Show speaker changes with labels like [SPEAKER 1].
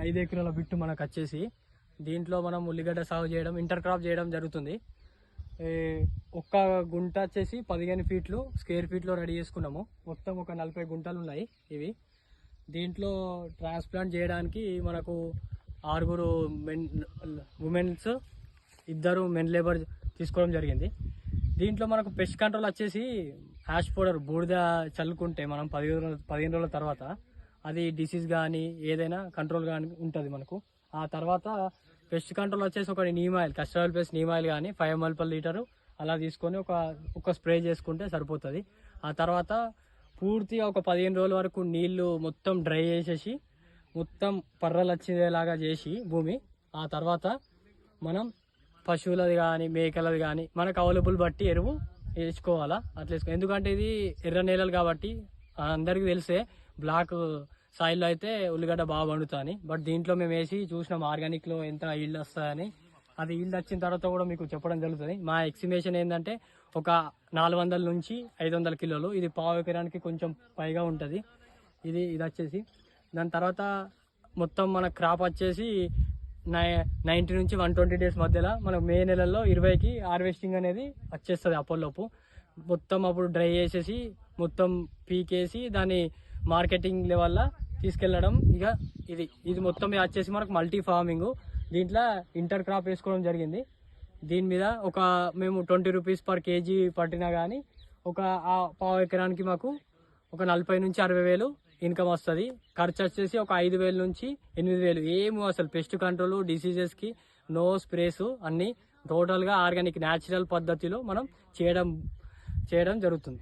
[SPEAKER 1] 5 ఎకరాల బిట్టు మనకు వచ్చేసి దీంట్లో మనం ఉల్లిగడ్డ సాగు చేయడం ఇంటర్ క్రాప్ చేయడం జరుగుతుంది. ఒక్క గుంట వచ్చేసి 15 ఫీట్లు స్క్వేర్ ఫీట్లో రెడీ చేసుకున్నాము. మొత్తం ఒక 40 గుంటలు ఉన్నాయి ఇవి. దీంట్లో ట్రాన్స్ప్లాంట్ చేయడానికి మనకు 6 ఉమెన్స్ 2 మెన్ లేబర్ తీసుకోవడం జరిగింది. దీంట్లో మనకు పెస్ట్ కంట్రోల్ వచ్చేసి హ్యాష్ పౌడర్ బూడిద చల్లుకుంటే మనం 15 రోజుల తర్వాత అది డిసీజ్ కానీ ఏదైనా కంట్రోల్ కానీ ఉంటుంది మనకు. ఆ తర్వాత పెస్ట్ కంట్రోల్ వచ్చేసి ఒక neem oil custard oil plus neem oil కానీ 5 ml per లీటరు అలా తీసుకొని ఒక స్ప్రే చేసుకుంటే సరిపోతుంది. ఆ తర్వాత పూర్తిగా ఒక 15 రోజుల వరకు నీళ్లు మొత్తం డ్రై చేసేసి మొత్తం పర్రలు వచ్చేలాగా చేసి భూమి, ఆ తర్వాత మనం పశువులది కానీ మేకలది కానీ మనకు అవైలబుల్ బట్టి ఎరువు వేసుకోవాలా. అట్లా ఎందుకంటే ఇది ఎర్ర నేలలు కాబట్టి అందరికీ తెలిసే బ్లాక్ సాయిల్లో అయితే ఉల్లిగడ్డ బాగా పండుతుంది. బట్ దీంట్లో మేము వేసి చూసినాం ఆర్గానిక్లో ఎంత ఈల్డ్ వస్తుందని. అది ఈల్డ్ వచ్చిన తర్వాత కూడా మీకు చెప్పడం జరుగుతుంది. మా ఎస్టిమేషన్ ఏంటంటే ఒక 400 నుంచి 500 కిలోలు. ఇది పావు ఎకరానికి కొంచెం పైగా ఉంటుంది. ఇది వచ్చేసి దాని తర్వాత మొత్తం మన క్రాప్ వచ్చేసి 90 నుంచి 120 డేస్ మధ్యలో మనకు మే నెలల్లో 20కి హార్వెస్టింగ్ అనేది వచ్చేస్తుంది. అప్పటిలోపు మొత్తం అప్పుడు డ్రై చేసేసి మొత్తం పీకేసి దాన్ని మార్కెటింగ్ లెవెల్లో తీసుకెళ్ళడం. ఇక ఇది మొత్తం వచ్చేసి మనకు మల్టీ ఫార్మింగ్. దీంట్లో ఇంటర్ క్రాప్ వేసుకోవడం జరిగింది. దీని మీద మేము 20 రూపీస్ per kg పట్టినా కానీ ఆ పావు ఎకరానికి మాకు ఒక 40 నుంచి 60 వేలు ఇన్కమ్ వస్తుంది. ఖర్చు వచ్చేసి ఒక 5,000 నుంచి 8,000. ఏమో అసలు పెస్ట్ కంట్రోల్ డిసీజెస్కి నో స్ప్రేస్ అన్నీ టోటల్గా ఆర్గానిక్ న్యాచురల్ పద్ధతిలో మనం చేయడం జరుగుతుంది.